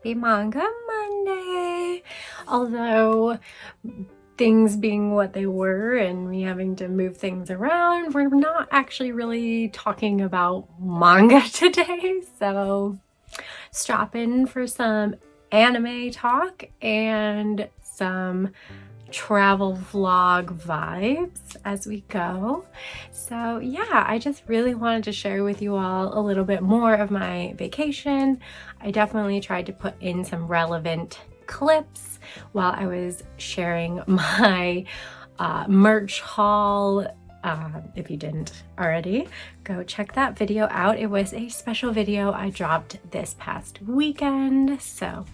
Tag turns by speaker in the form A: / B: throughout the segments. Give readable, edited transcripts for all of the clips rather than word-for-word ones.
A: happy Manga Monday. Although things being what they were and me having to move things around, we're not actually really talking about manga today. So strap in for some anime talk and some travel vlog vibes as we go. So yeah, I just really wanted to share with you all a little bit more of my vacation. I definitely tried to put in some relevant clips while I was sharing my merch haul. If you didn't already, go check that video out. It was a special video I dropped this past weekend. So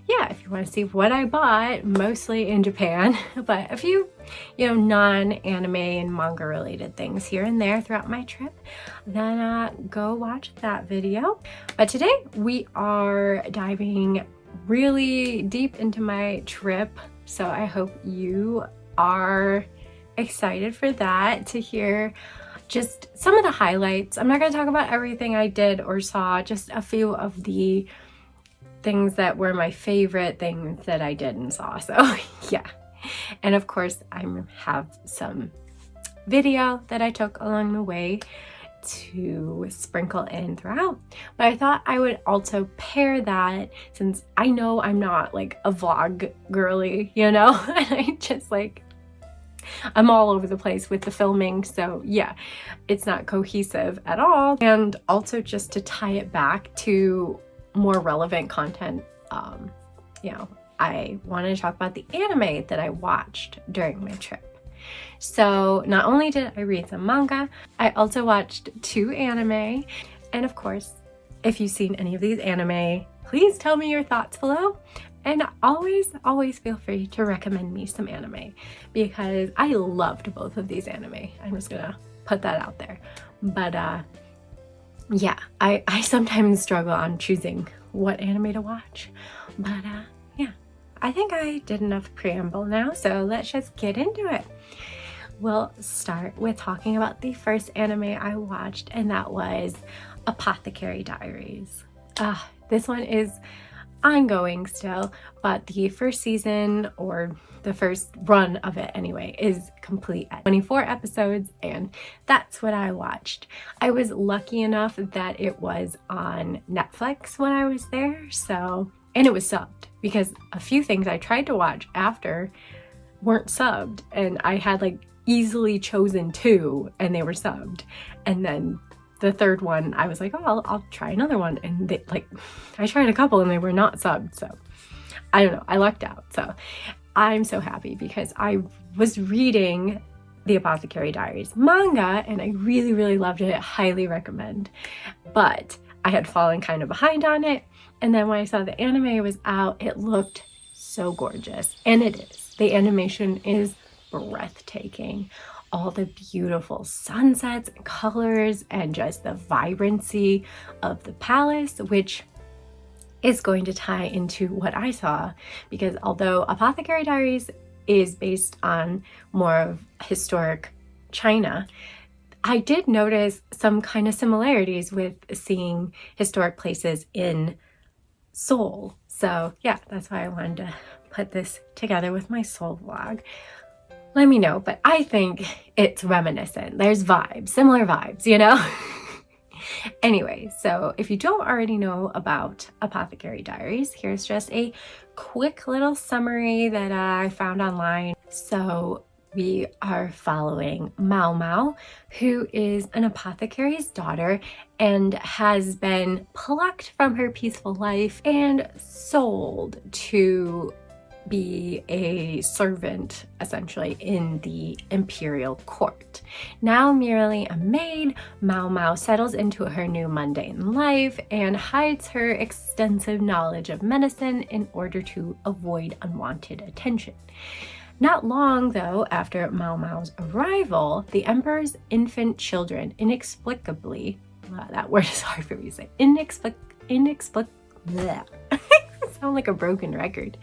A: yeah, if you want to see what I bought, mostly in Japan, but a few, non-anime and manga related things here and there throughout my trip, then go watch that video. But today we are diving really deep into my trip. So I hope you are excited for that, to hear just some of the highlights. I'm not going to talk about everything I did or saw, just a few of the things that were my favorite things that I did and saw. So yeah, and of course I have some video that I took along the way to sprinkle in throughout. But I thought I would also pair that, since I know I'm not like a vlog girly, and I just I'm all over the place with the filming, so yeah, it's not cohesive at all. And also just to tie it back to more relevant content, I wanted to talk about the anime that I watched during my trip. So not only did I read some manga, I also watched 2 anime. And of course, if you've seen any of these anime, please tell me your thoughts below. And always feel free to recommend me some anime, because I loved both of these anime. I'm just gonna put that out there. But yeah, I sometimes struggle on choosing what anime to watch. But yeah, I think I did enough preamble now, so let's just get into it. We'll start with talking about the first anime I watched, and that was Apothecary Diaries. This one is ongoing still, but the first season, or the first run of it anyway, is complete at 24 episodes, and that's what I watched. I was lucky enough that it was on Netflix when I was there, and it was subbed, because a few things I tried to watch after weren't subbed, and I had easily chosen 2 and they were subbed, and then the third one I was like, oh, I'll try another one, and I tried a couple and they were not subbed, so I don't know, I lucked out. So I'm so happy, because I was reading the Apothecary Diaries manga and I really loved it. Highly recommend. But I had fallen kind of behind on it, and then when I saw the anime was out, it looked so gorgeous, and it is. The animation is breathtaking. All the beautiful sunsets and colors, and just the vibrancy of the palace, which is going to tie into what I saw, because although Apothecary Diaries is based on more of historic China, I did notice some kind of similarities with seeing historic places in Seoul. So yeah, that's why I wanted to put this together with my Seoul vlog. Let me know, but I think it's reminiscent. There's vibes, similar vibes, Anyway, so if you don't already know about Apothecary Diaries, here's just a quick little summary that I found online. So we are following Mao Mao, who is an apothecary's daughter and has been plucked from her peaceful life and sold to be a servant, essentially, in the imperial court. Now merely a maid, Mao Mao settles into her new mundane life and hides her extensive knowledge of medicine in order to avoid unwanted attention. Not long, though, after Mao Mao's arrival, the emperor's infant children inexplicably, that word is hard for me to say, sound like a broken record,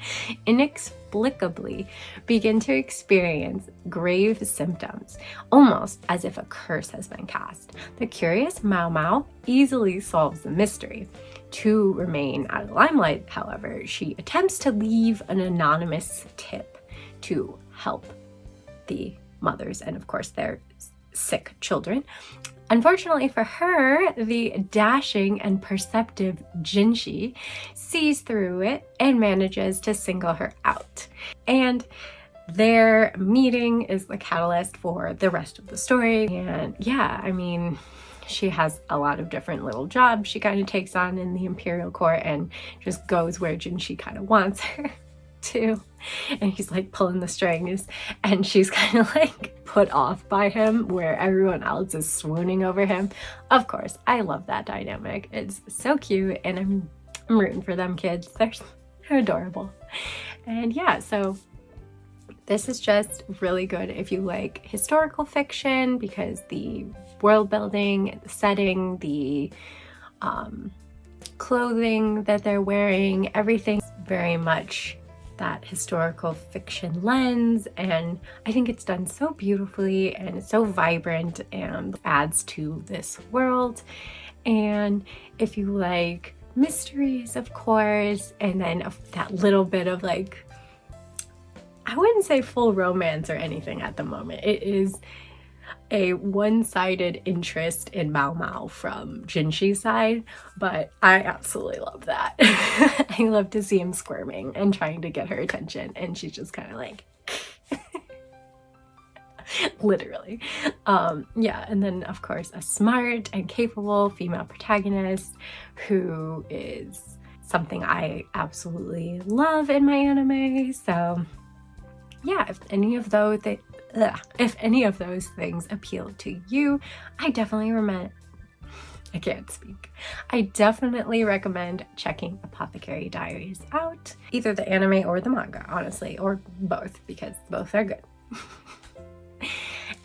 A: inexplicably begin to experience grave symptoms, almost as if a curse has been cast. The curious Mao Mao easily solves the mystery. To remain out of the limelight, however, she attempts to leave an anonymous tip to help the mothers and, of course, their sick children. Unfortunately for her, the dashing and perceptive Jinshi sees through it and manages to single her out. And their meeting is the catalyst for the rest of the story. And yeah, I mean, she has a lot of different little jobs she kind of takes on in the Imperial Court and just goes where Jinshi kind of wants her to. And he's like pulling the strings and she's kind of like put off by him where everyone else is swooning over him. Of course, I love that dynamic. It's so cute and I'm rooting for them kids. They're adorable. And yeah, so this is just really good if you like historical fiction, because the world building, the setting, the clothing that they're wearing, everything's very much that historical fiction lens, and I think it's done so beautifully and it's so vibrant and adds to this world. And if you like mysteries, of course, and then that little bit of like, I wouldn't say full romance or anything at the moment. It is a one-sided interest in Mao Mao from Jinshi's side, but I absolutely love that. I love to see him squirming and trying to get her attention, and she's just kind of like literally. Yeah, and then of course a smart and capable female protagonist who is something I absolutely love in my anime. So yeah, if any of those things appeal to you, I definitely recommend checking Apothecary Diaries out. Either the anime or the manga, honestly, or both, because both are good.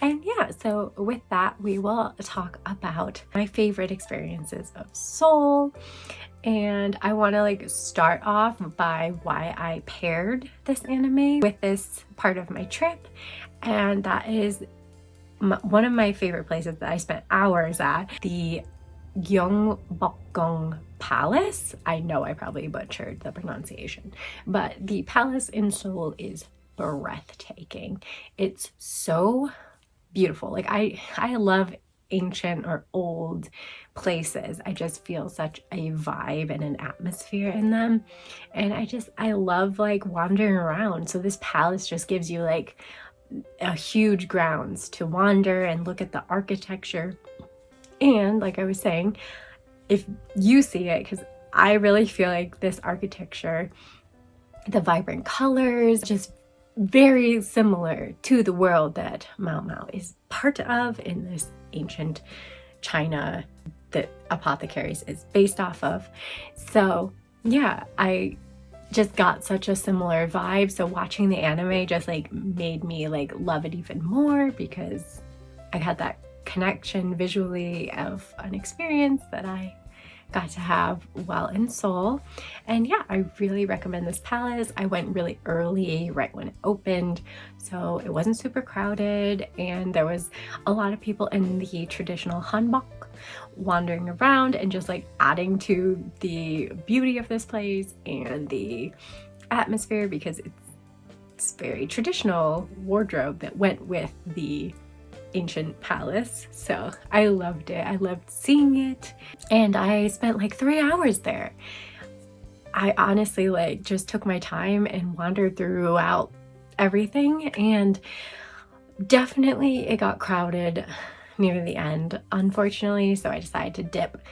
A: And yeah, so with that, we will talk about my favorite experiences of Seoul. And I want to like start off by why I paired this anime with this part of my trip. And that is one of my favorite places that I spent hours at, the Gyeongbokgung Palace. I know I probably butchered the pronunciation, but the palace in Seoul is breathtaking. It's so beautiful. Like I love ancient or old places. I just feel such a vibe and an atmosphere in them. And I love like wandering around. So this palace just gives you like a huge grounds to wander and look at the architecture. And like I was saying, if you see it, because I really feel like this architecture, the vibrant colors, just very similar to the world that Mao Mao is part of in this ancient China that Apothecaries is based off of. So yeah, I just got such a similar vibe. So watching the anime just like made me like love it even more, because I had that connection visually of an experience that I got to have while in Seoul. And yeah, I really recommend this palace. I went really early, right when it opened, so it wasn't super crowded, and there was a lot of people in the traditional hanbok wandering around and just like adding to the beauty of this place and the atmosphere, because it's very traditional wardrobe that went with the ancient palace. So I loved it. I loved seeing it, and I spent like 3 hours there. I honestly like just took my time and wandered throughout everything, and definitely it got crowded near the end, unfortunately, so I decided to dip.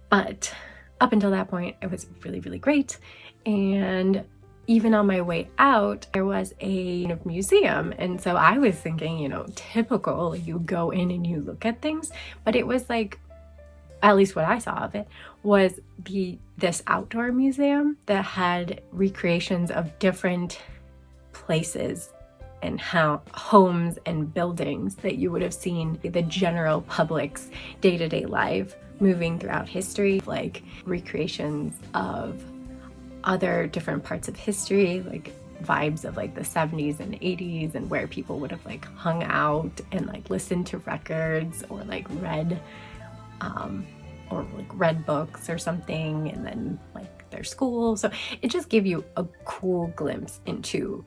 A: But up until that point, it was really, really great. And even on my way out, there was a museum. And so I was thinking, you know, typical, you go in and you look at things, but it was like, at least what I saw of it, was this outdoor museum that had recreations of different places and homes and buildings that you would have seen the general public's day-to-day life moving throughout history, like recreations of other different parts of history, like vibes of like the 70s and 80s, and where people would have like hung out and like listened to records or like read books or something, and then like their school. So it just gave you a cool glimpse into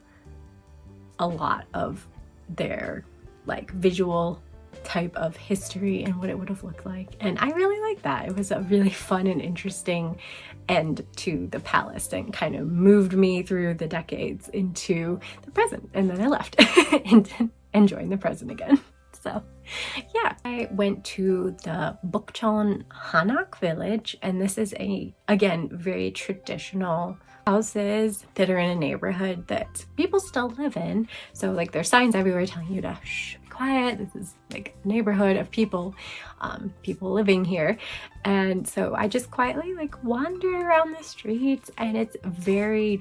A: a lot of their like visual type of history and what it would have looked like. And I really liked that. It was a really fun and interesting end to the palace, and kind of moved me through the decades into the present. And then I left and enjoying the present again. So yeah, I went to the Bukchon Hanak village, and this is again, very traditional houses that are in a neighborhood that people still live in. So like there's signs everywhere telling you to shh, be quiet. This is like a neighborhood of people living here. And so I just quietly like wandered around the streets, and it's very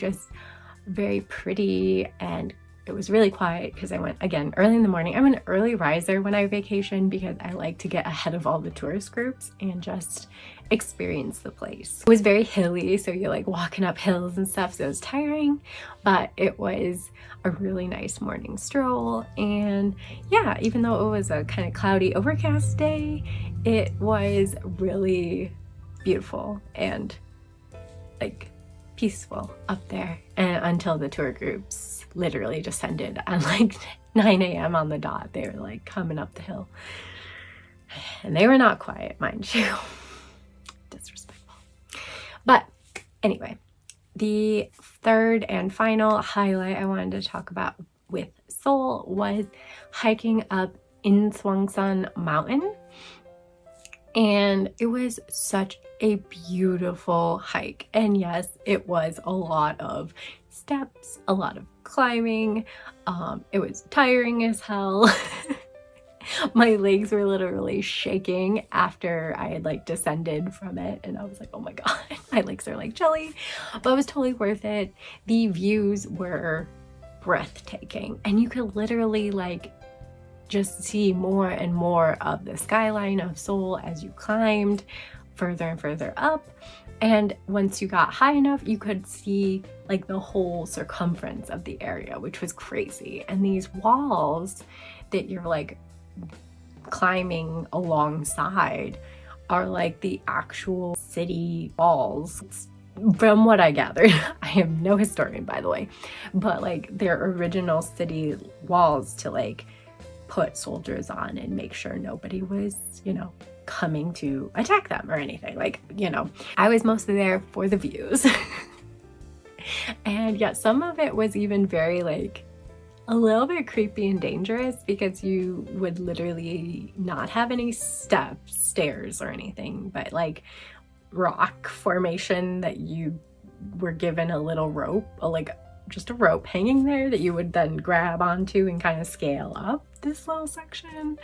A: pretty, and it was really quiet because I went, again, early in the morning. I'm an early riser when I vacation because I like to get ahead of all the tourist groups and just experience the place. It was very hilly, so you're like walking up hills and stuff, so it was tiring, but it was a really nice morning stroll. And yeah, even though it was a kind of cloudy, overcast day, it was really beautiful and like peaceful up there, and until the tour groups literally descended on like 9 a.m. on the dot. They were like coming up the hill, and they were not quiet, mind you. Disrespectful. But anyway, the third and final highlight I wanted to talk about with Seoul was hiking up Inswangsan Mountain. And it was such a beautiful hike. And yes, it was a lot of steps, a lot of climbing. It was tiring as hell. My legs were literally shaking after I had like descended from it, and I was like, oh my god, my legs are like jelly. But it was totally worth it. The views were breathtaking, and you could literally like just see more and more of the skyline of Seoul as you climbed further and further up. And once you got high enough, you could see like the whole circumference of the area, which was crazy. And these walls that you're like climbing alongside are like the actual city walls. From what I gathered, I am no historian, by the way, but like their original city walls to like put soldiers on and make sure nobody was, you know, coming to attack them or anything. Like, you know, I was mostly there for the views. And yeah, some of it was even very like a little bit creepy and dangerous, because you would literally not have any stairs or anything, but like rock formation that you were given a little rope, just a rope hanging there that you would then grab onto and kind of scale up this little section.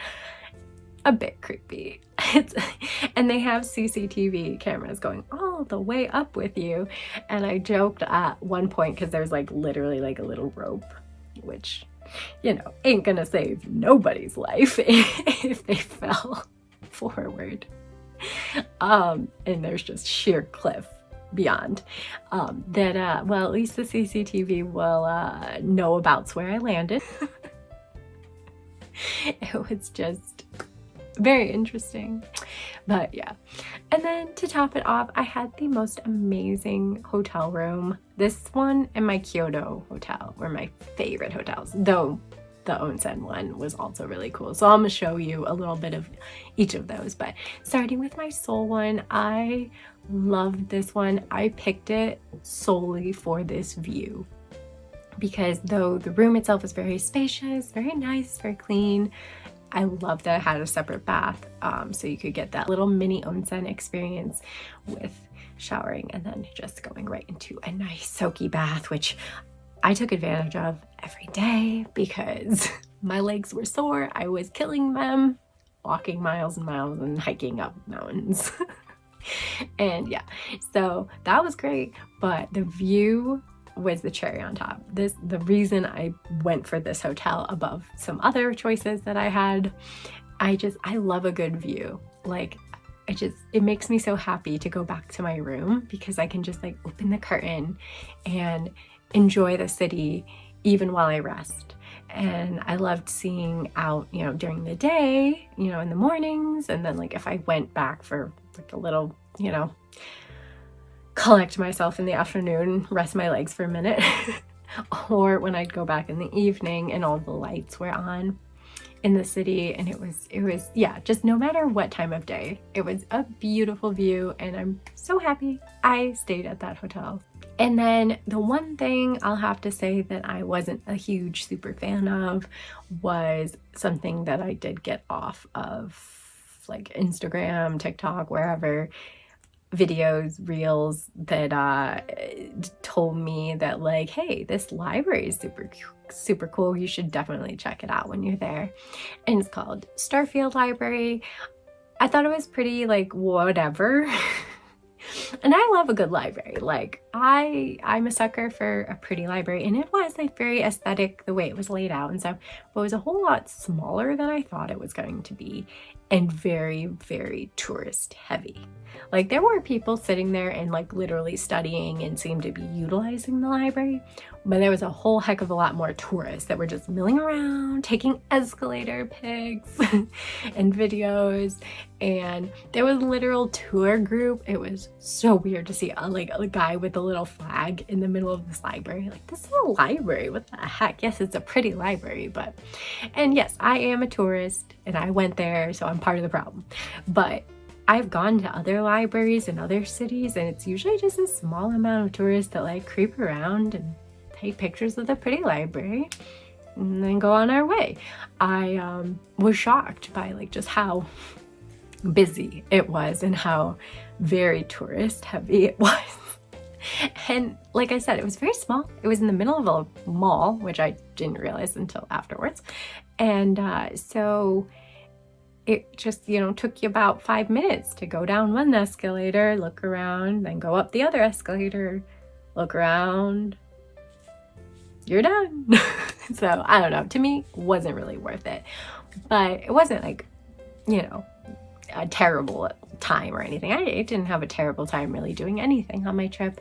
A: A bit creepy. And they have CCTV cameras going all the way up with you. And I joked at one point, because there's like literally like a little rope, which, you know, ain't gonna save nobody's life if they fell forward. And there's just sheer cliff beyond. Well, at least the CCTV will know about where I landed. It was just very interesting. But yeah. And then to top it off, I had the most amazing hotel room. This one and my Kyoto hotel were my favorite hotels, though the onsen one was also really cool. So I'm gonna show you a little bit of each of those. But starting with my Seoul one, I loved this one. I picked it solely for this view, because though the room itself is very spacious, very nice, very clean, I love that it had a separate bath, so you could get that little mini onsen experience with showering and then just going right into a nice soaky bath, which I took advantage of every day because my legs were sore. I was killing them, walking miles and miles and hiking up mountains. And yeah, so that was great, but the view was the cherry on top. The reason I went for this hotel above some other choices that I had, I love a good view. Like, it makes me so happy to go back to my room because I can just like open the curtain and enjoy the city even while I rest. And I loved seeing out, you know, during the day, you know, in the mornings. And then like if I went back for like a little, you know, collect myself in the afternoon, rest my legs for a minute, or when I'd go back in the evening and all the lights were on in the city. And it was, yeah, just no matter what time of day, it was a beautiful view. And I'm so happy I stayed at that hotel. And then the one thing I'll have to say that I wasn't a huge super fan of was something that I did get off of like Instagram, TikTok, wherever, videos, reels that told me that like, hey, this library is super cool. You should definitely check it out when you're there. And it's called Starfield Library. I thought it was pretty like whatever. And I love a good library. Like I'm a sucker for a pretty library, and it was like very aesthetic the way it was laid out and stuff, but it was a whole lot smaller than I thought it was going to be, and very, very tourist heavy. Like there were people sitting there and like literally studying and seemed to be utilizing the library, but there was a whole heck of a lot more tourists that were just milling around, taking escalator pics and videos. And there was a literal tour group. It was so weird to see a guy with a little flag in the middle of this library. Like, this is a library, what the heck? Yes, it's a pretty library, but, and yes, I am a tourist and I went there, so I'm part of the problem. But I've gone to other libraries in other cities, and it's usually just a small amount of tourists that like creep around and take pictures of the pretty library and then go on our way. I was shocked by like just how busy it was and how very tourist heavy it was. And like I said, it was very small. It was in the middle of a mall, which I didn't realize until afterwards. And so it just, you know, took you about 5 minutes to go down one escalator, look around, then go up the other escalator, look around, you're done. So I don't know, to me, wasn't really worth it. But it wasn't like, you know, a terrible time or anything. I didn't have a terrible time really doing anything on my trip.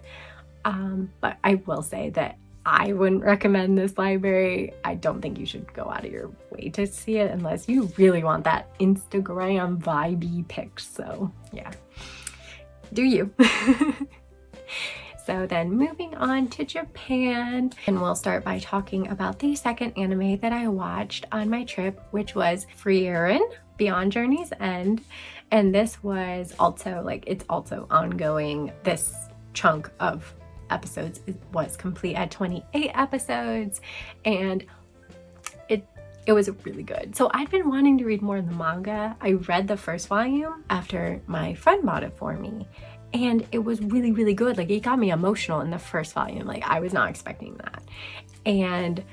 A: But I will say that I wouldn't recommend this library. I don't think you should go out of your way to see it unless you really want that Instagram vibey pic. So yeah, do you. So then moving on to Japan, and we'll start by talking about the second anime that I watched on my trip, which was Frieren, Beyond Journey's End. And this was also like, it's also ongoing. This chunk of episodes was complete at 28 episodes, and it was really good. So I'd been wanting to read more of the manga. I read the first volume after my friend bought it for me, and it was really, really good. Like, it got me emotional in the first volume. Like, I was not expecting that. And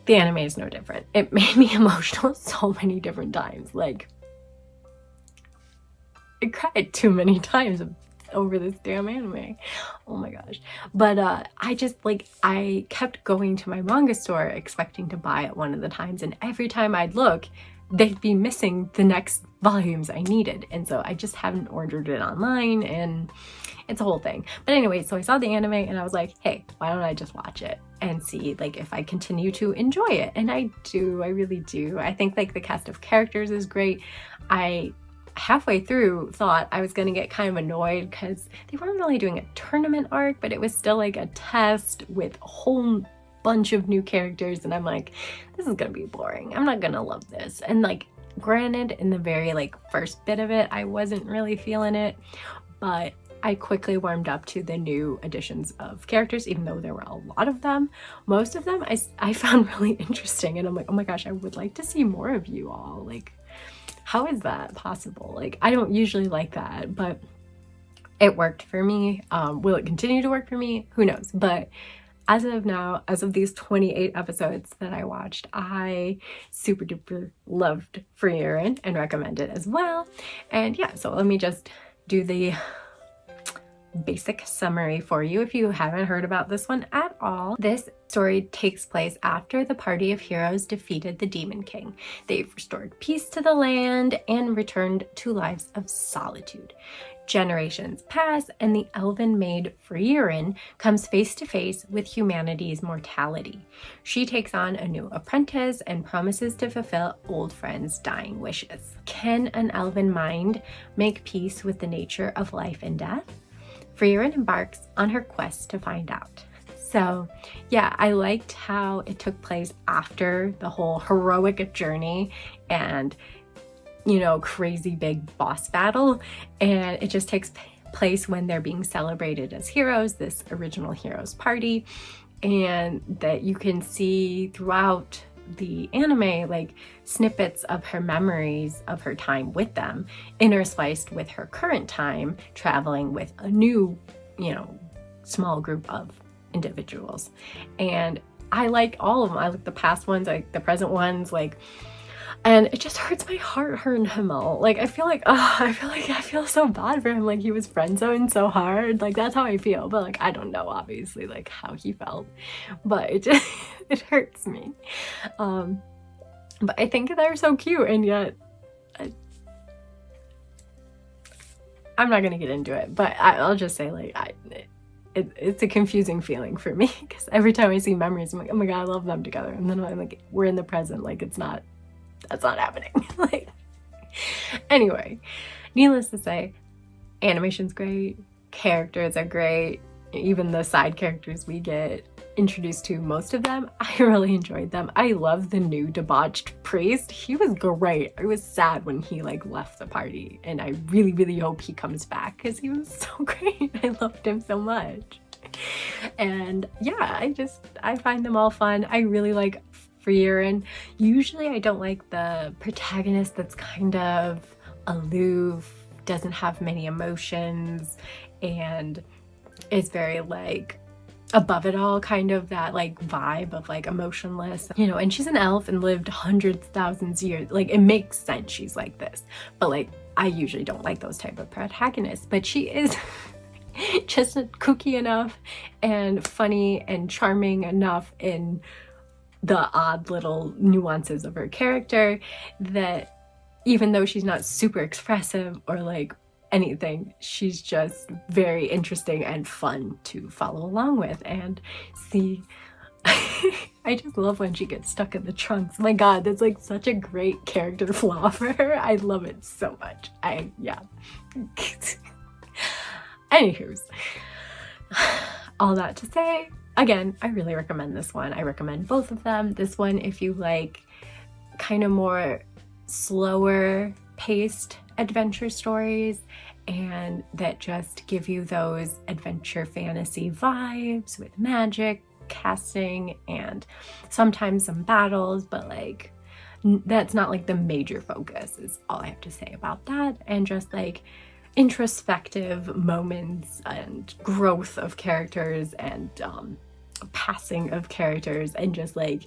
A: the anime is no different. It made me emotional so many different times. Like, I cried too many times over this damn anime. Oh my gosh. But I just like, I kept going to my manga store expecting to buy it one of the times, and every time I'd look, they'd be missing the next volumes I needed. And so I just haven't ordered it online, and it's a whole thing. But anyway, so I saw the anime and I was like, hey, why don't I just watch it and see like if I continue to enjoy it? And I do, I really do. I think like the cast of characters is great. I halfway through thought I was gonna get kind of annoyed because they weren't really doing a tournament arc, but it was still like a test with a whole bunch of new characters, and I'm like, this is gonna be boring. I'm not gonna love this. And like, granted, in the very like first bit of it, I wasn't really feeling it, but I quickly warmed up to the new additions of characters, even though there were a lot of them. Most of them I found really interesting, and I'm like, oh my gosh, I would like to see more of you all. Like, how is that possible? Like, I don't usually like that, but it worked for me. Will it continue to work for me? Who knows? But as of now, as of these 28 episodes that I watched, I super duper loved Frieren and recommend it as well. And yeah, so let me just do the basic summary for you if you haven't heard about this one at all. This story takes place after the party of heroes defeated the Demon King. They've restored peace to the land and returned to lives of solitude. Generations pass, and the elven maid Frieren comes face to face with humanity's mortality. She takes on a new apprentice and promises to fulfill old friends' dying wishes. Can an elven mind make peace with the nature of life and death? Frieren embarks on her quest to find out. So yeah, I liked how it took place after the whole heroic journey and, you know, crazy big boss battle, and it just takes place when they're being celebrated as heroes, this original heroes party, and that you can see throughout the anime like snippets of her memories of her time with them interspliced with her current time traveling with a new, you know, small group of individuals. And I like all of them. I like the past ones, I like the present ones, like, and it just hurts my heart, her and Himmel. Like, I feel so bad for him. Like, he was friend zoned so hard. Like, that's how I feel. But like, I don't know, obviously, like how he felt. But it just, it hurts me. But I think they're so cute, and yet I'm not gonna get into it. But I'll just say, like, it's a confusing feeling for me because every time I see memories, I'm like, oh my god, I love them together, and then I'm like, we're in the present. Like, that's not happening. Like, anyway, needless to say, animation's great, characters are great, even the side characters we get introduced to, most of them, I really enjoyed them. I love the new debauched priest. He was great. I was sad when he like left the party, and I really, really hope he comes back because he was so great. I loved him so much. And yeah, I find them all fun. I really like Frieren. Usually I don't like the protagonist that's kind of aloof, doesn't have many emotions, and is very like above it all, kind of that like vibe of like emotionless, you know. And she's an elf and lived hundreds, thousands of years. Like, it makes sense she's like this, but like, I usually don't like those type of protagonists, but she is just kooky enough and funny and charming enough in the odd little nuances of her character that even though she's not super expressive or like anything, she's just very interesting and fun to follow along with and see. I just love when she gets stuck in the trunks. My god, that's like such a great character flaw for her. I love it so much. Yeah. Anywho's, all that to say, again, I really recommend this one. I recommend both of them. This one, if you like kind of more slower paced adventure stories and that just give you those adventure fantasy vibes with magic, casting, and sometimes some battles, but like that's not like the major focus, is all I have to say about that. And just like introspective moments and growth of characters and passing of characters, and just like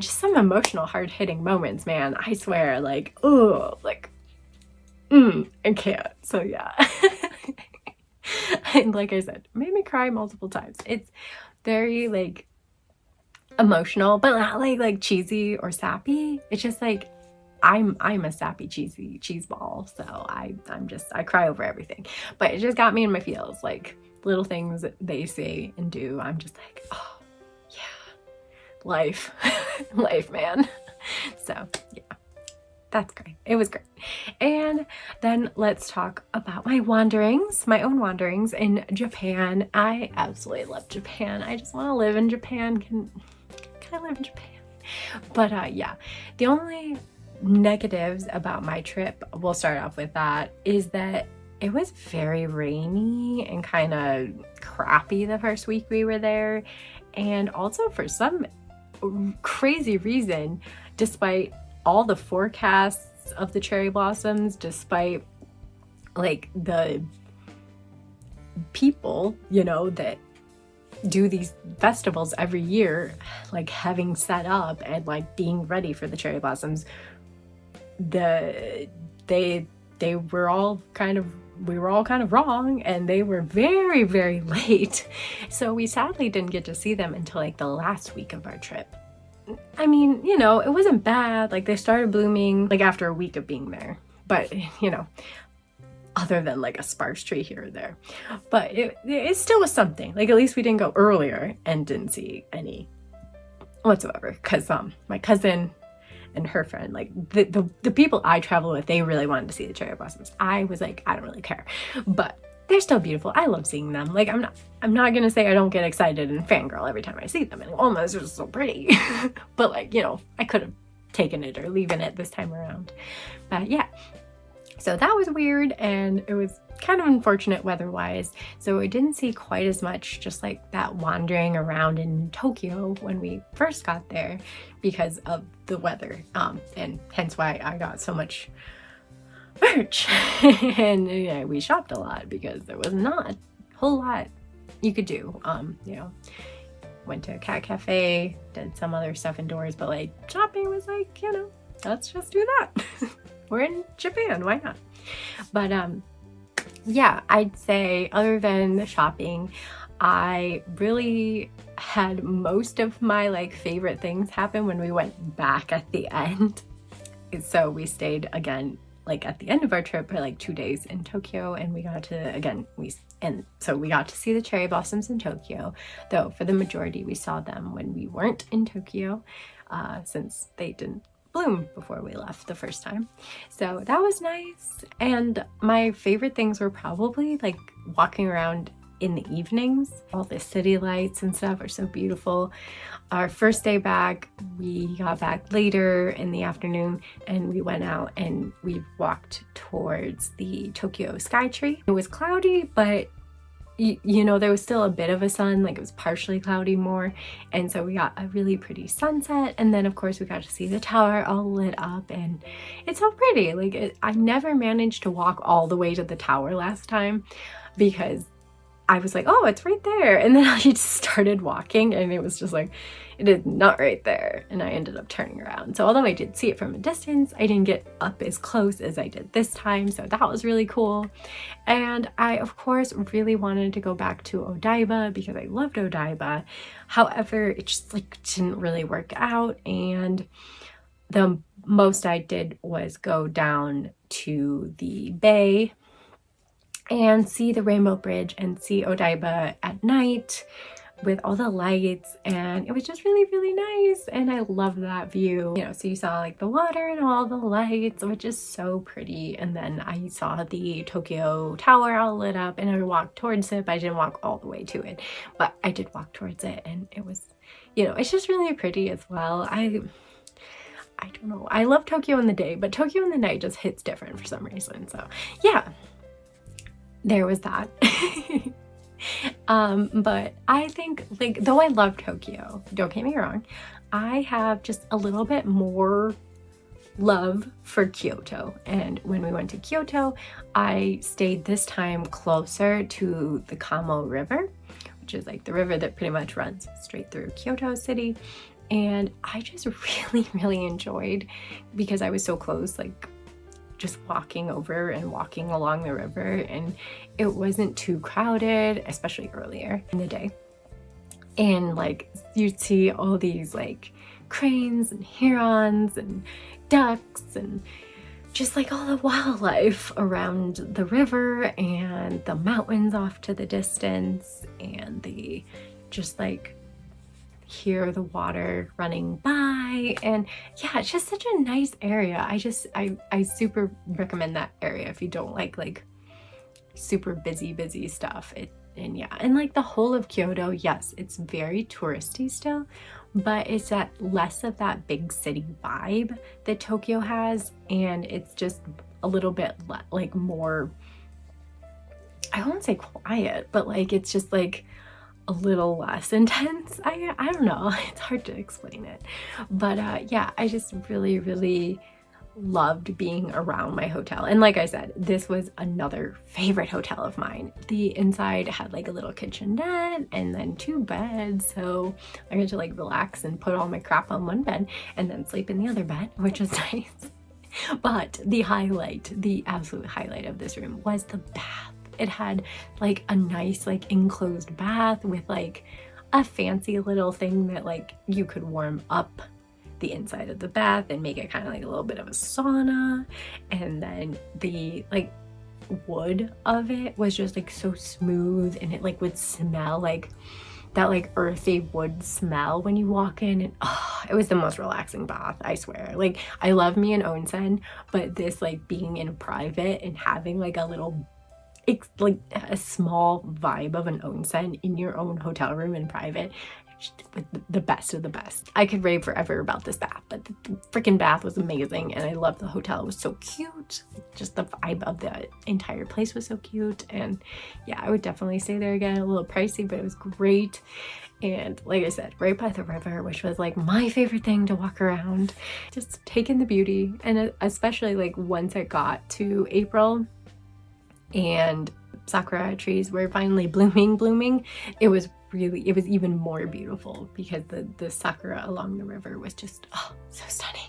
A: just some emotional hard-hitting moments, man. I swear, like, oh, like I can't. So yeah. And like I said, it made me cry multiple times. It's very like emotional, but not like cheesy or sappy. It's just like I'm a sappy cheesy cheese ball, so I cry over everything. But it just got me in my feels, like little things that they say and do. I'm just like, oh yeah, life. Life, man. So yeah, that's great. It was great. And then let's talk about my wanderings, my own wanderings in Japan. I absolutely love Japan. I just want to live in Japan. Can I live in Japan? But yeah, the only negatives about my trip, we'll start off with that, is that it was very rainy and kind of crappy the first week we were there. And also for some crazy reason, despite all the forecasts of the cherry blossoms, despite like the people, you know, that do these festivals every year, like having set up and like being ready for the cherry blossoms, they were all kind of we were all kind of wrong, and they were very, very late. So we sadly didn't get to see them until like the last week of our trip. I mean, you know, it wasn't bad. Like they started blooming like after a week of being there, but you know, other than like a sparse tree here or there. But it still was something. Like at least we didn't go earlier and didn't see any whatsoever, because my cousin and her friend, like the people I travel with, they really wanted to see the cherry blossoms. I was like, I don't really care, but they're still beautiful. I love seeing them. Like I'm not gonna say I don't get excited and fangirl every time I see them, and oh my, they're so pretty. But like, you know, I could have taken it or leaving it this time around. But yeah, so that was weird, and it was kind of unfortunate weather-wise. So I didn't see quite as much, just like that wandering around in Tokyo when we first got there because of the weather, and hence why I got so much merch. And yeah, we shopped a lot because there was not a whole lot you could do. You know, went to a cat cafe, did some other stuff indoors, but like shopping was like, you know, let's just do that. We're in Japan, why not? But yeah, I'd say other than the shopping, I really had most of my like favorite things happen when we went back at the end. So we stayed again like at the end of our trip for like 2 days in Tokyo, and we got to we got to see the cherry blossoms in Tokyo, though for the majority we saw them when we weren't in Tokyo, since they didn't bloom before we left the first time. So that was nice. And my favorite things were probably like walking around in the evenings. All the city lights and stuff are so beautiful. Our first day back, we got back later in the afternoon, and we went out and we walked towards the Tokyo Sky Tree. It was cloudy, but you know, there was still a bit of a sun, like it was partially cloudy more, and so we got a really pretty sunset. And then of course we got to see the tower all lit up, and it's so pretty. Like I never managed to walk all the way to the tower last time because I was like, oh, it's right there, and then I just started walking and it was just like, it is not right there, and I ended up turning around. So although I did see it from a distance, I didn't get up as close as I did this time, so that was really cool. And I of course really wanted to go back to Odaiba because I loved Odaiba. However, it just like didn't really work out, and the most I did was go down to the bay and see the Rainbow Bridge and see Odaiba at night with all the lights, and it was just really, really nice, and I love that view. You know, so you saw like the water and all the lights, which is so pretty. And then I saw the Tokyo Tower all lit up, and I walked towards it, but I didn't walk all the way to it, but I did walk towards it, and it was, you know, it's just really pretty as well. I don't know, I love Tokyo in the day, but Tokyo in the night just hits different for some reason. So yeah, there was that. But I think, like, though I love Tokyo, don't get me wrong, I have just a little bit more love for Kyoto. And when we went to Kyoto, I stayed this time closer to the Kamo River, which is like the river that pretty much runs straight through Kyoto City. And I just really, really enjoyed, because I was so close, like just walking over and walking along the river, and it wasn't too crowded, especially earlier in the day. And like you'd see all these like cranes and herons and ducks and just like all the wildlife around the river and the mountains off to the distance, and the just like hear the water running by. And yeah, it's just such a nice area. I super recommend that area if you don't like super busy stuff. And yeah, and like the whole of Kyoto, yes, it's very touristy still, but it's that less of that big city vibe that Tokyo has, and it's just a little bit like more, I won't say quiet, but like it's just like a little less intense. I don't know, it's hard to explain it, but yeah, I just really loved being around my hotel. And like I said, this was another favorite hotel of mine. The inside had like a little kitchenette and then 2 beds, so I got to like relax and put all my crap on one bed and then sleep in the other bed, which was nice. But the highlight, the absolute highlight of this room was the bath. It had like a nice like enclosed bath with like a fancy little thing that like you could warm up the inside of the bath and make it kind of like a little bit of a sauna. And then the like wood of it was just like so smooth, and it like would smell like that like earthy wood smell when you walk in, and oh, it was the most relaxing bath, I swear. Like, I love me an onsen, but this like being in private and having like a little, it's like a small vibe of an onsen in your own hotel room in private, the best of the best. I could rave forever about this bath, but the freaking bath was amazing, and I loved the hotel. It was so cute. Just the vibe of the entire place was so cute, and yeah, I would definitely stay there again. A little pricey, but it was great. And like I said, right by the river, which was like my favorite thing to walk around, just taking the beauty. And especially like once it got to April and sakura trees were finally blooming, it was even more beautiful because the sakura along the river was just, oh, so stunning.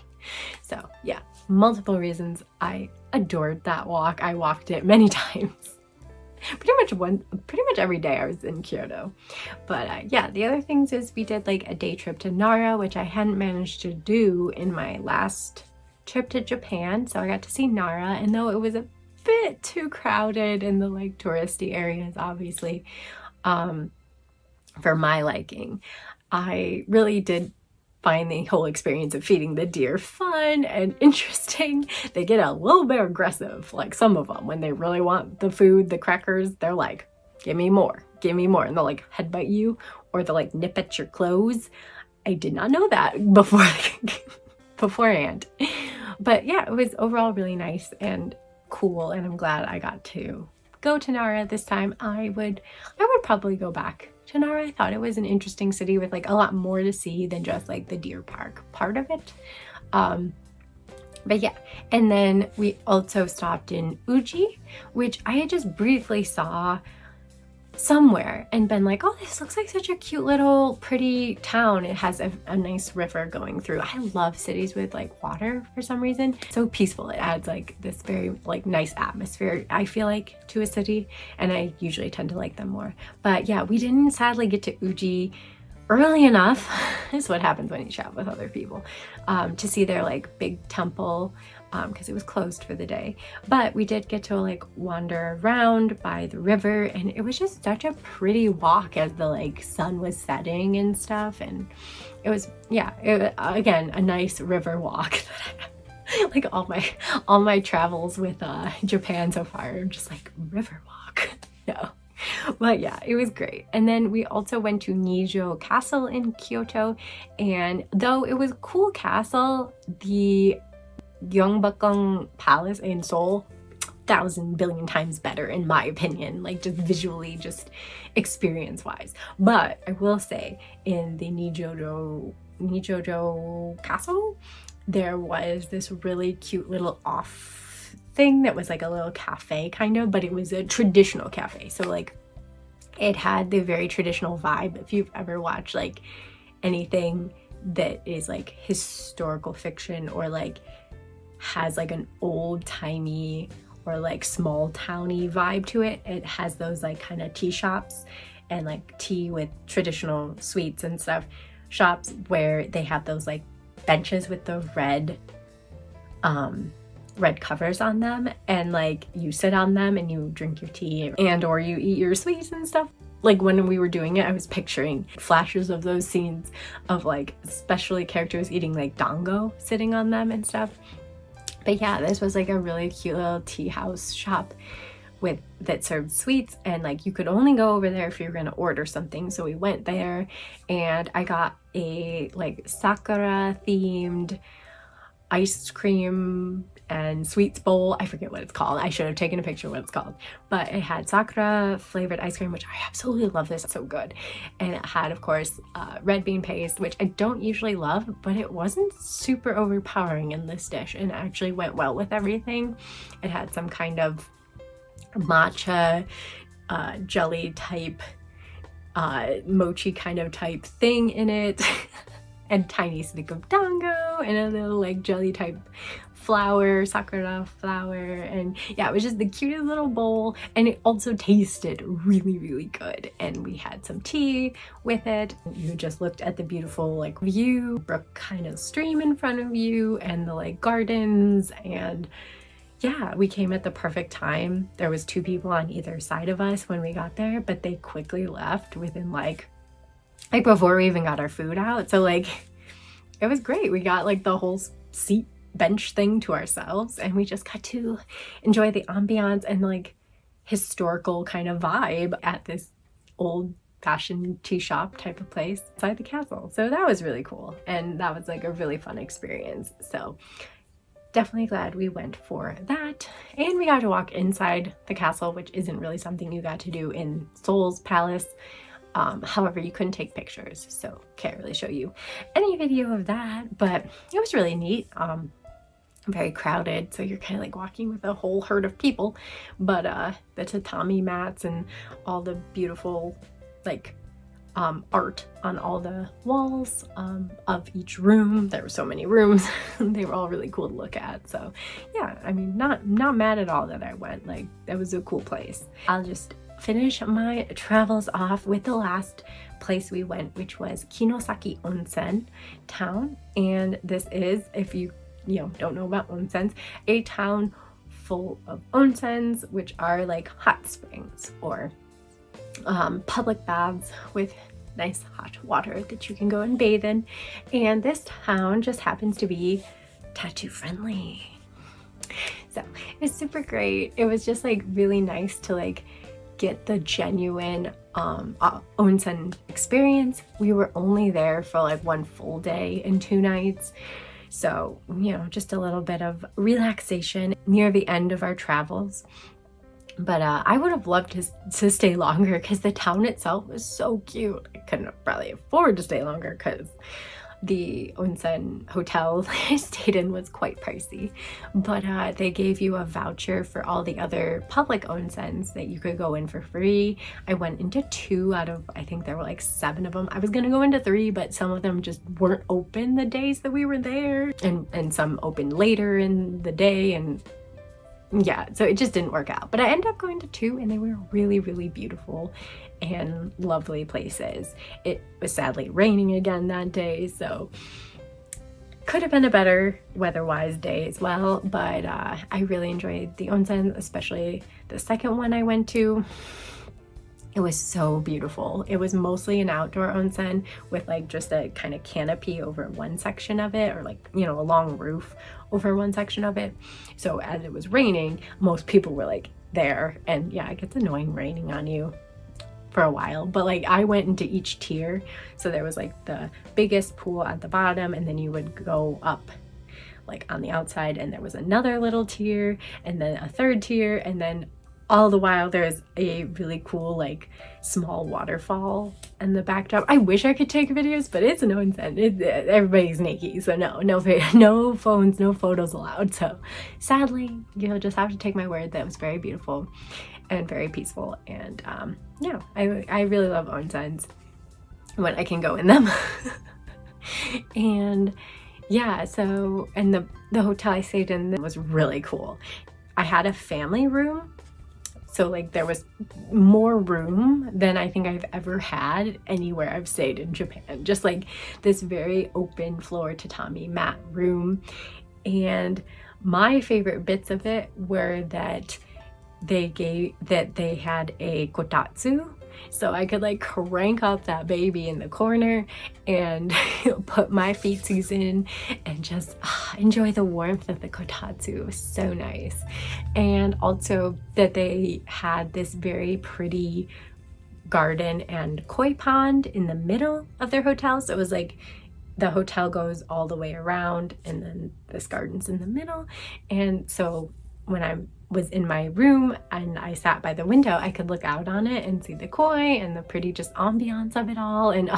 A: So yeah, multiple reasons I adored that walk. I walked it many times. Pretty much every day I was in Kyoto. But yeah, the other things is we did like a day trip to Nara, which I hadn't managed to do in my last trip to Japan. So I got to see Nara, and though it was a bit too crowded in the like touristy areas, obviously, for my liking, I really did find the whole experience of feeding the deer fun and interesting. They get a little bit aggressive, like some of them, when they really want the food, the crackers, they're like, give me more, and they'll like headbutt you, or they'll like nip at your clothes. I did not know that beforehand. But yeah, it was overall really nice and cool, and I'm glad I got to go to Nara this time. I would probably go back to Nara. I thought it was an interesting city with like a lot more to see than just like the deer park part of it. But yeah, and then we also stopped in Uji, which I had just briefly saw somewhere and been like, oh, this looks like such a cute little pretty town. It has a nice river going through. I love cities with like water for some reason. So peaceful. It adds like this very like nice atmosphere, I feel like, to a city, and I usually tend to like them more. But yeah, we didn't sadly get to Uji early enough. Is what happens when you chat with other people, to see their like big temple, because it was closed for the day. But we did get to like wander around by the river, and it was just such a pretty walk as the like sun was setting and stuff. And it was, yeah, again, a nice river walk. Like all my travels with Japan so far, I'm just like, river walk. No. But yeah, it was great. And then we also went to Nijo Castle in Kyoto, and though it was a cool castle, the Gyeongbokgung Palace in Seoul, 1,000 billion times better in my opinion, like just visually, just experience wise. But I will say, in the Nijojo Castle, there was this really cute little off thing that was like a little cafe kind of, but it was a traditional cafe. So like it had the very traditional vibe. If you've ever watched like anything that is like historical fiction or like has like an old timey or like small towny vibe to it, it has those like kind of tea shops and like tea with traditional sweets and stuff shops where they have those like benches with the red covers on them, and like you sit on them and you drink your tea and or you eat your sweets and stuff. Like when we were doing it, I was picturing flashes of those scenes of like especially characters eating like dango sitting on them and stuff. But yeah, this was like a really cute little tea house shop that served sweets, and like you could only go over there if you were gonna order something. So we went there, and I got a like sakura themed ice cream and sweets bowl. I forget what it's called. I should have taken a picture of what it's called, but it had sakura flavored ice cream, which I absolutely love. This, it's so good. And it had, of course, red bean paste, which I don't usually love, but it wasn't super overpowering in this dish and actually went well with everything. It had some kind of matcha jelly type mochi kind of type thing in it and tiny stick of dango and a little like jelly type flower, sakura flower, and yeah, it was just the cutest little bowl, and it also tasted really, really good. And we had some tea with it. You just looked at the beautiful like view, brook kind of stream in front of you, and the like gardens. And yeah, we came at the perfect time. There was 2 people on either side of us when we got there, but they quickly left within like before we even got our food out. So like it was great. We got like the whole seat bench thing to ourselves, and we just got to enjoy the ambiance and like historical kind of vibe at this old fashioned tea shop type of place inside the castle. So that was really cool, and that was like a really fun experience. So definitely glad we went for that. And we got to walk inside the castle, which isn't really something you got to do in Seoul's palace. However, you couldn't take pictures, so can't really show you any video of that, but it was really neat. Very crowded, so you're kind of like walking with a whole herd of people, but the tatami mats and all the beautiful like art on all the walls of each room. There were so many rooms. They were all really cool to look at. So yeah, I mean, not mad at all that I went. Like, that was a cool place. I'll just finish my travels off with the last place we went, which was Kinosaki Onsen town. And this is, if you don't know about onsens, a town full of onsens, which are like hot springs or public baths with nice hot water that you can go and bathe in. And this town just happens to be tattoo friendly. So it's super great. It was just like really nice to like get the genuine onsen experience. We were only there for like 1 full day and 2 nights. So, just a little bit of relaxation near the end of our travels. But I would have loved to stay longer because the town itself was so cute. I couldn't probably afford to stay longer because the onsen hotel I stayed in was quite pricey. But they gave you a voucher for all the other public onsens that you could go in for free. I went into 2 out of, I think there were like 7 of them. I was gonna go into 3, but some of them just weren't open the days that we were there, and some opened later in the day, and yeah, so it just didn't work out. But I ended up going to 2, and they were really, really beautiful and lovely places. It was sadly raining again that day, so could have been a better weather-wise day as well. But I really enjoyed the onsen, especially the second one I went to. It was so beautiful. It was mostly an outdoor onsen with like just a kind of canopy over one section of it, or like, a long roof over one section of it. So as it was raining, most people were like there, and yeah, it gets annoying raining on you for a while. But like, I went into each tier. So there was like the biggest pool at the bottom, and then you would go up like on the outside, and there was another little tier, and then a 3rd tier, and then all the while there's a really cool like small waterfall in the backdrop. I wish I could take videos, but it's an onsen. Everybody's naked, so no phones, no photos allowed. So sadly, you'll just have to take my word that it was very beautiful and very peaceful. And yeah, I really love onsens when I can go in them. And yeah, so, and the hotel I stayed in was really cool. I had a family room. So like there was more room than I think I've ever had anywhere I've stayed in Japan. Just like this very open floor tatami mat room. And my favorite bits of it were that they had a kotatsu. So I could like crank up that baby in the corner and put my feetsies in and just enjoy the warmth of the kotatsu. It was so nice. And also that they had this very pretty garden and koi pond in the middle of their hotel. So it was like the hotel goes all the way around, and then this garden's in the middle. And so when I was in my room and I sat by the window, I could look out on it and see the koi and the pretty just ambiance of it all. And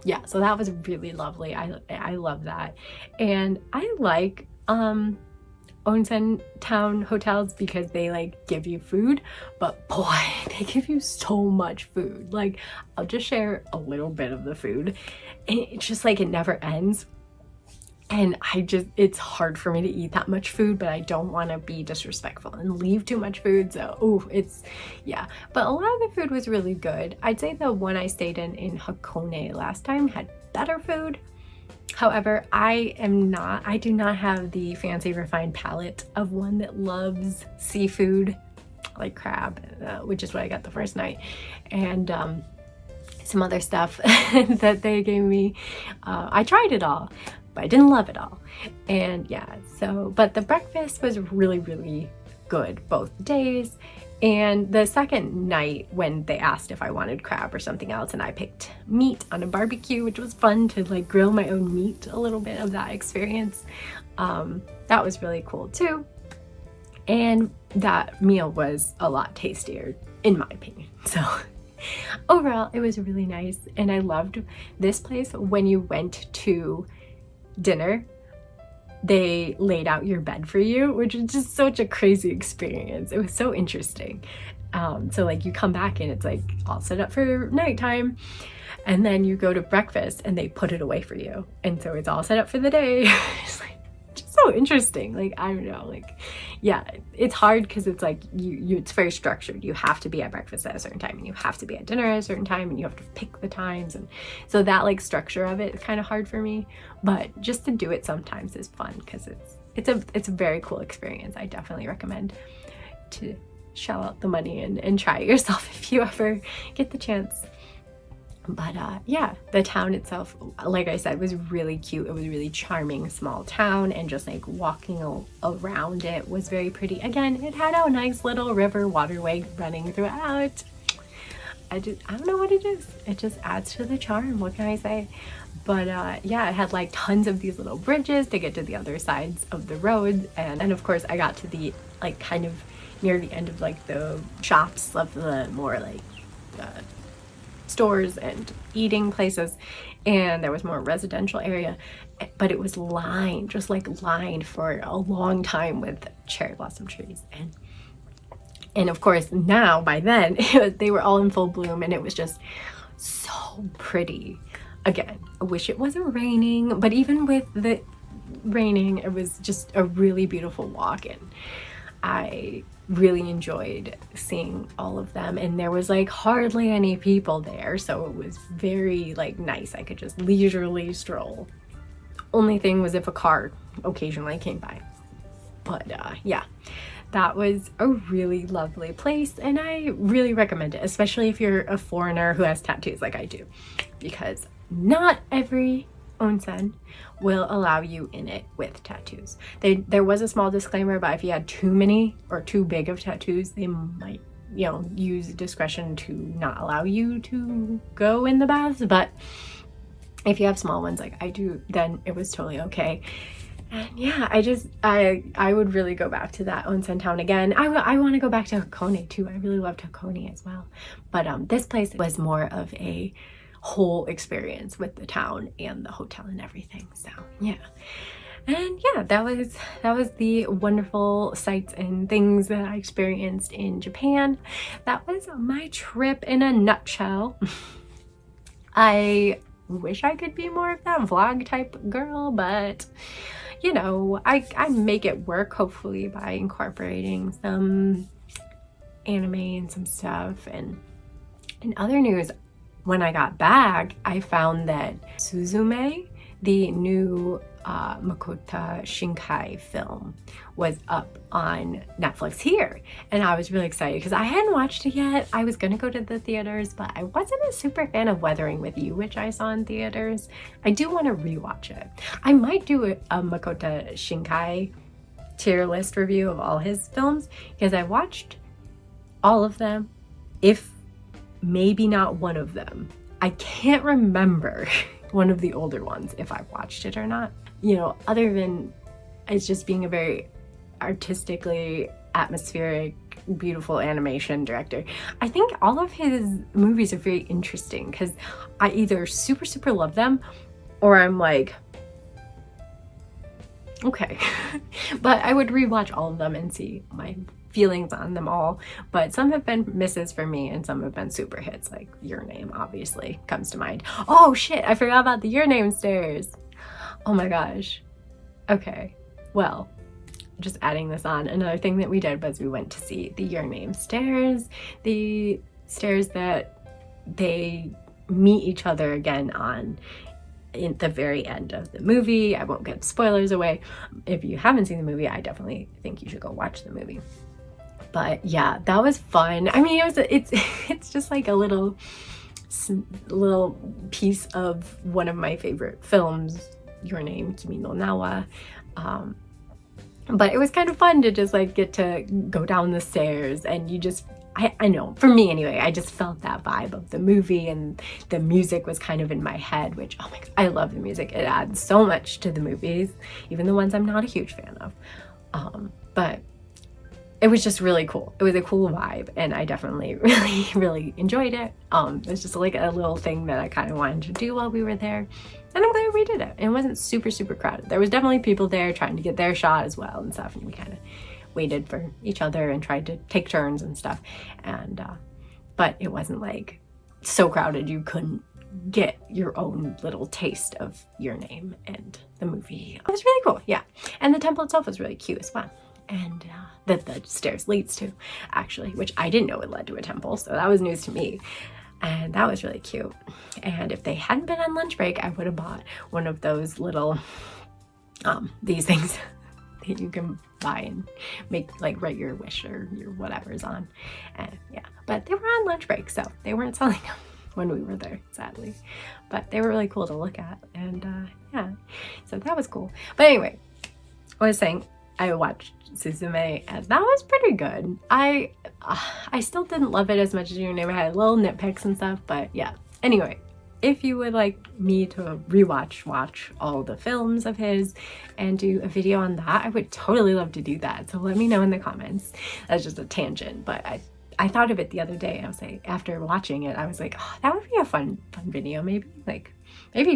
A: yeah, so that was really lovely. I love that. And I like onsen town hotels because they like give you food, but boy, they give you so much food. Like, I'll just share a little bit of the food, and it's just like it never ends. And it's hard for me to eat that much food, but I don't want to be disrespectful and leave too much food. So, yeah. But a lot of the food was really good. I'd say the one I stayed in Hakone last time had better food. However, I do not have the fancy refined palate of one that loves seafood, like crab, which is what I got the first night. And some other stuff that they gave me. I tried it all, but I didn't love it all. And yeah, but the breakfast was really, really good both days. And the second night, when they asked if I wanted crab or something else, and I picked meat on a barbecue, which was fun to like grill my own meat, a little bit of that experience. That was really cool too. And that meal was a lot tastier, in my opinion. So overall, it was really nice. And I loved this place. When you went to dinner, they laid out your bed for you, which is just such a crazy experience. It was so interesting. So like you come back and it's like all set up for nighttime, and then you go to breakfast and they put it away for you. And so it's all set up for the day. It's like just so interesting. Like, I don't know, like, yeah, it's hard because it's like it's very structured. You have to be at breakfast at a certain time, and you have to be at dinner at a certain time, and you have to pick the times. And so that like structure of it is kind of hard for me, but just to do it sometimes is fun because it's a very cool experience. I definitely recommend to shell out the money and try it yourself if you ever get the chance. But yeah, the town itself, like I said, was really cute. It was a really charming small town, and just like walking around it was very pretty. Again, it had a nice little river waterway running throughout. I don't know what it is. It just adds to the charm. What can I say? But yeah, it had like tons of these little bridges to get to the other sides of the road. And of course I got to the like kind of near the end of like the shops of the more like stores and eating places, and there was more residential area, but it was lined for a long time with cherry blossom trees. And of course now by then they were all in full bloom, and it was just so pretty. Again, I wish it wasn't raining, but even with the raining, it was just a really beautiful walk, and I really enjoyed seeing all of them. And there was like hardly any people there, so it was very like nice. I could just leisurely stroll. Only thing was if a car occasionally came by. But yeah, that was a really lovely place, and I really recommend it, especially if you're a foreigner who has tattoos like I do, because not every onsen will allow you in it with tattoos. There was a small disclaimer, but if you had too many or too big of tattoos, they might, you know, use discretion to not allow you to go in the baths. But if you have small ones like I do, then it was totally okay. And yeah, I would really go back to that onsen town again. I want to go back to Hakone too. I really loved Hakone as well. But this place was more of a whole experience with the town and the hotel and everything. So yeah. And yeah, that was the wonderful sights and things that I experienced in Japan. That was my trip in a nutshell. I wish I could be more of that vlog type girl, but you know, I make it work, hopefully, by incorporating some anime and some stuff. And in other news, when I got back, I found that Suzume, the new Makoto Shinkai film, was up on Netflix here. And I was really excited because I hadn't watched it yet. I was gonna go to the theaters, but I wasn't a super fan of Weathering with You, which I saw in theaters. I do want to rewatch it. I might do a Makoto Shinkai tier list review of all his films, because I watched all of them, if maybe not one of them. I can't remember one of the older ones, if I watched it or not. You know, other than it's just being a very artistically atmospheric, beautiful animation director. I think all of his movies are very interesting because I either super love them, or I'm like, okay. But I would rewatch all of them and see my feelings on them all. But some have been misses for me, and some have been super hits, like Your Name obviously comes to mind. Oh shit, I forgot about the Your Name stairs. Oh my gosh, Okay, well, just adding this on, another thing that we did was we went to see the Your Name stairs, the stairs that they meet each other again on in the very end of the movie. I won't get spoilers away. If you haven't seen the movie, I definitely think you should go watch the movie. But yeah, that was fun. I mean, it's just like a little piece of one of my favorite films, Your Name, Kimi no Nawa. But it was kind of fun to just like get to go down the stairs, and you just, I know, for me anyway, I just felt that vibe of the movie, and the music was kind of in my head, which, oh my God, I love the music. It adds so much to the movies, even the ones I'm not a huge fan of. But it was just really cool. It was a cool vibe, and I definitely really enjoyed it. It's just like a little thing that I kind of wanted to do while we were there, and I'm glad we did it. It wasn't super crowded. There was definitely people there trying to get their shot as well and stuff, and we kind of waited for each other and tried to take turns and stuff. And but it wasn't like so crowded you couldn't get your own little taste of Your Name and the movie. It was really cool, yeah. And the temple itself was really cute as well. And that the stairs leads to, actually, which I didn't know it led to a temple, so that was news to me. And that was really cute. And if they hadn't been on lunch break, I would have bought one of those little these things that you can buy and make, like, write your wish or your whatever's on. And yeah, but they were on lunch break, so they weren't selling them when we were there, sadly. But they were really cool to look at, and yeah, so that was cool. But anyway, I was saying, I watched Suzume, and that was pretty good. I still didn't love it as much as Your Name. I had little nitpicks and stuff, but yeah. Anyway, if you would like me to watch all the films of his and do a video on that, I would totally love to do that. So let me know in the comments. That's just a tangent, but I thought of it the other day. I was like, after watching it, I was like, oh, that would be a fun video. Maybe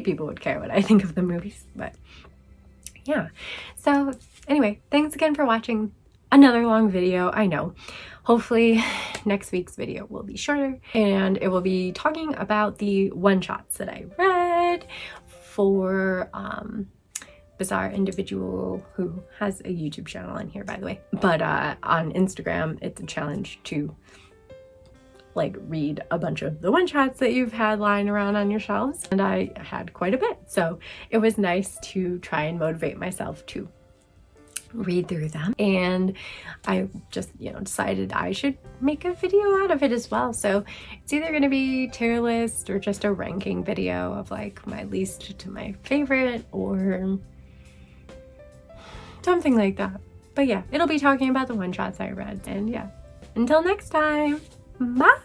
A: people would care what I think of the movies, but yeah. So anyway, thanks again for watching another long video. I know. Hopefully next week's video will be shorter, and it will be talking about the one-shots that I read for Bizarre Individual, who has a YouTube channel in here, by the way. But on Instagram, it's a challenge to like read a bunch of the one-shots that you've had lying around on your shelves, and I had quite a bit, so it was nice to try and motivate myself to read through them. And I just, decided I should make a video out of it as well. So it's either going to be tier list or just a ranking video of like my least to my favorite or something like that. But yeah, it'll be talking about the one-shots I read. And yeah, until next time, bye!